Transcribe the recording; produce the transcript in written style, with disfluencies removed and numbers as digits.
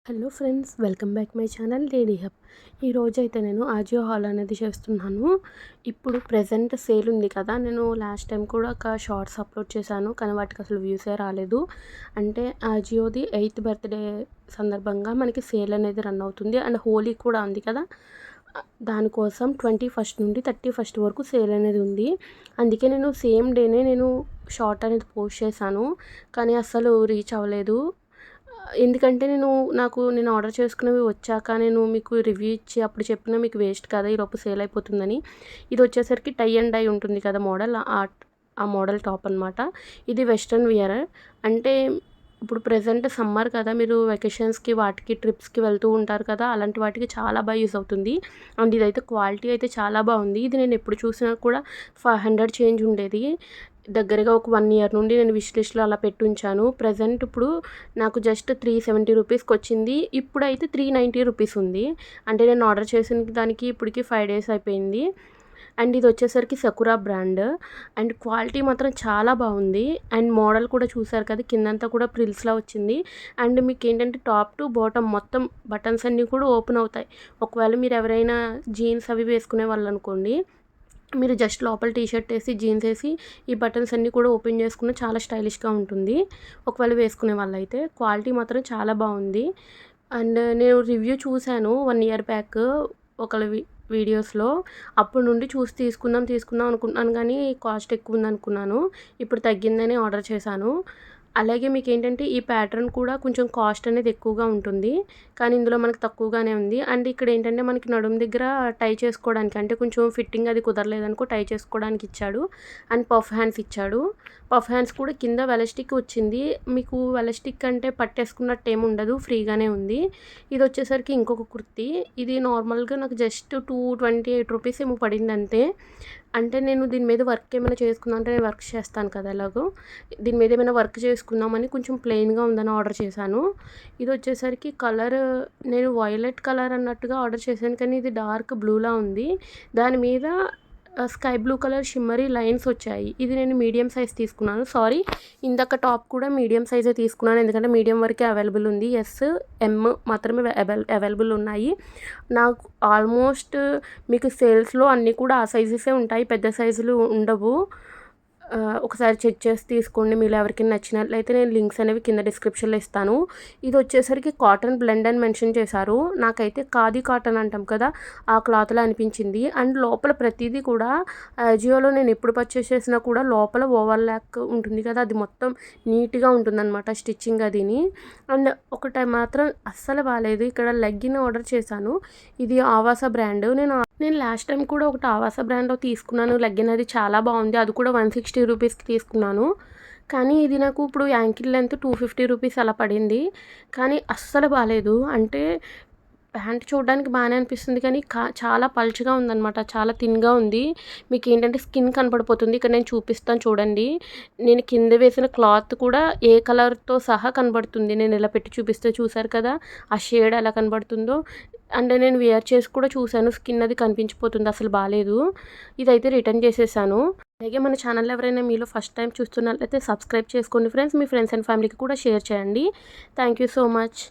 Hello friends, welcome back my channel lady hub. ఈరోజైతే నేను Ajio hall అనేది చేస్తున్నాను. ఇప్పుడు ప్రెజెంట్ సేల్ ఉంది కదా, నేను లాస్ట్ టైం కూడా ఒక షార్ట్స్ అప్లోడ్ చేశాను, కానీ వాటికి అసలు వ్యూసే రాలేదు. అంటే ఆజియోది 8th బర్త్డే సందర్భంగా మనకి సేల్ అనేది రన్ అవుతుంది. అండ్ హోలీ కూడా ఉంది కదా, దానికోసం 21st నుండి 31st వరకు సేల్ అనేది ఉంది. అందుకే నేను సేమ్ డేనే నేను షార్ట్ అనేది పోస్ట్ చేశాను, కానీ అస్సలు రీచ్ అవ్వలేదు. ఎందుకంటే నేను ఆర్డర్ చేసుకున్నవి వచ్చాక నేను మీకు రివ్యూ ఇచ్చి అప్పుడు చెప్పినా మీకు వేస్ట్ కదా, ఈలోపు సేల్ అయిపోతుందని. ఇది వచ్చేసరికి టై అండ్ డై ఉంటుంది కదా మోడల్, ఆ మోడల్ టాప్ అనమాట. ఇది వెస్ట్రన్ వియర్. అంటే ఇప్పుడు ప్రెజెంట్ సమ్మర్ కదా, మీరు వెకేషన్స్కి వాటికి ట్రిప్స్కి వెళ్తూ ఉంటారు కదా, అలాంటి వాటికి చాలా బాగా యూస్ అవుతుంది. అండ్ ఇదైతే క్వాలిటీ అయితే చాలా బాగుంది. ఇది నేను ఎప్పుడు చూసినా కూడా 500 చేంజ్ ఉండేది. దగ్గరగా ఒక 1 ఇయర్ నుండి నేను విష్ లిస్ట్లో అలా పెట్టి ఉంచాను. ప్రజెంట్ ఇప్పుడు నాకు జస్ట్ 370 రూపీస్కి వచ్చింది. ఇప్పుడైతే 390 రూపీస్ ఉంది. అంటే నేను ఆర్డర్ చేసిన దానికి ఇప్పటికి 5 డేస్ అయిపోయింది. అండ్ ఇది వచ్చేసరికి సకురా బ్రాండ్. అండ్ క్వాలిటీ మాత్రం చాలా బాగుంది. అండ్ మోడల్ కూడా చూసారు కదా, కిందంతా కూడా ప్రిల్స్లా వచ్చింది. అండ్ మీకు ఏంటంటే టాప్ టు బాటమ్ మొత్తం బటన్స్ అన్నీ కూడా ఓపెన్ అవుతాయి. ఒకవేళ మీరు ఎవరైనా జీన్స్ అవి వేసుకునే వాళ్ళు అనుకోండి, మీరు జస్ట్ లోపల టీషర్ట్ వేసి జీన్స్ వేసి ఈ బటన్స్ అన్నీ కూడా ఓపెన్ చేసుకున్న చాలా స్టైలిష్గా ఉంటుంది. ఒకవేళ వేసుకునే వాళ్ళైతే క్వాలిటీ మాత్రం చాలా బాగుంది. అండ్ నేను రివ్యూ చూశాను 1 ఇయర్ బ్యాక్ ఒకళ్ళ వీడియోస్లో. అప్పటి నుండి చూసి తీసుకుందాం అనుకుంటున్నాను, కానీ కాస్ట్ ఎక్కువ ఉందనుకున్నాను. ఇప్పుడు తగ్గిందని ఆర్డర్ చేశాను. అలాగే మీకు ఏంటంటే ఈ ప్యాటర్న్ కూడా కొంచెం కాస్ట్ అనేది ఎక్కువగా ఉంటుంది, కానీ ఇందులో మనకు తక్కువగానే ఉంది. అండ్ ఇక్కడ ఏంటంటే మనకి నడుము దగ్గర టై చేసుకోవడానికి, అంటే కొంచెం ఫిట్టింగ్ అది కుదరలేదనుకో టై చేసుకోవడానికి ఇచ్చాడు. అండ్ పఫ్ హ్యాండ్స్ ఇచ్చాడు. పఫ్ హ్యాండ్స్ కూడా కింద వెలస్టిక్ వచ్చింది. మీకు వెలస్టిక్ అంటే పట్టేసుకున్నట్టు ఏమి ఉండదు, ఫ్రీగానే ఉంది. ఇది వచ్చేసరికి ఇంకొక కుర్తీ. ఇది నార్మల్గా నాకు జస్ట్ 228 రూపీస్ ఏమో పడింది అంతే. అంటే నేను దీని మీద వర్క్ ఏమైనా చేసుకుందాం అంటే, నేను వర్క్ చేస్తాను కదా ఎలాగో, దీని మీద ఏమైనా వర్క్ చేసుకుందామని కొంచెం ప్లెయిన్గా ఉందని ఆర్డర్ చేశాను. ఇది వచ్చేసరికి కలర్ నేను వైలెట్ కలర్ అన్నట్టుగా ఆర్డర్ చేశాను, కానీ ఇది డార్క్ బ్లూలా ఉంది. దాని మీద sky blue colour shimmery lines వచ్చాయి. ఇది నేను మీడియం సైజ్ తీసుకున్నాను. సారీ, ఇందాక టాప్ కూడా మీడియం సైజే తీసుకున్నాను, ఎందుకంటే మీడియం వరకే అవైలబుల్ ఉంది. ఎస్, ఎమ్ మాత్రమే అవైలబుల్ ఉన్నాయి. నాకు ఆల్మోస్ట్ మీకు సేల్స్లో అన్నీ కూడా ఆ సైజెసే ఉంటాయి, పెద్ద సైజులు ఉండవు. ఒకసారి చెక్ చేసి తీసుకోండి. మీరు ఎవరికైనా నచ్చినట్లయితే నేను లింక్స్ అనేవి కింద డిస్క్రిప్షన్లో ఇస్తాను. ఇది వచ్చేసరికి కాటన్ బ్లెండ్ అని మెన్షన్ చేశారు. నాకైతే ఖాదీ కాటన్ అంటాం కదా, ఆ క్లాత్లో అనిపించింది. అండ్ లోపల ప్రతిదీ కూడా జియోలో నేను ఎప్పుడు పర్చేస్ చేసినా కూడా లోపల ఓవర్లాక్ ఉంటుంది కదా, అది మొత్తం నీట్గా ఉంటుందన్నమాట స్టిచ్చింగ్ అదిని. అండ్ ఒకటి మాత్రం అస్సలు బాగాలేదు. ఇక్కడ లెగ్గిన్ ఆర్డర్ చేశాను. ఇది ఆవాస బ్రాండ్. నేను లాస్ట్ టైం కూడా ఒకటి ఆవాస బ్రాండ్లో తీసుకున్నాను లెగ్గిన్, అది చాలా బాగుంది. అది కూడా 160 రూపీస్కి తీసుకున్నాను. కానీ ఇది నాకు ఇప్పుడు యాంకిల్ లెంత్ 250 రూపీస్ అలా పడింది. కానీ అస్సలు బాగాలేదు. అంటే ప్యాంట్ చూడడానికి బాగానే అనిపిస్తుంది, కానీ చాలా పల్చగా ఉందన్నమాట, చాలా థిన్గా ఉంది. మీకు ఏంటంటే స్కిన్ కనపడిపోతుంది. ఇక్కడ నేను చూపిస్తాను చూడండి. నేను కింద వేసిన క్లాత్ కూడా ఏ కలర్తో సహా కనబడుతుంది. నేను ఇలా పెట్టి చూపిస్తే చూసారు కదా, ఆ షేడ్ ఎలా కనబడుతుందో. అంటే నేను వేర్ చేసి కూడా చూశాను, స్కిన్ అది కనిపించిపోతుంది, అసలు బాగాలేదు. ఇదైతే రిటర్న్ చేసేసాను. అలాగే మన ఛానల్ ఎవరైనా మీలో ఫస్ట్ టైం చూస్తున్నట్లయితే సబ్స్క్రైబ్ చేసుకోండి ఫ్రెండ్స్. మీ ఫ్రెండ్స్ అండ్ ఫ్యామిలీకి కూడా షేర్ చేయండి. Thank you so much.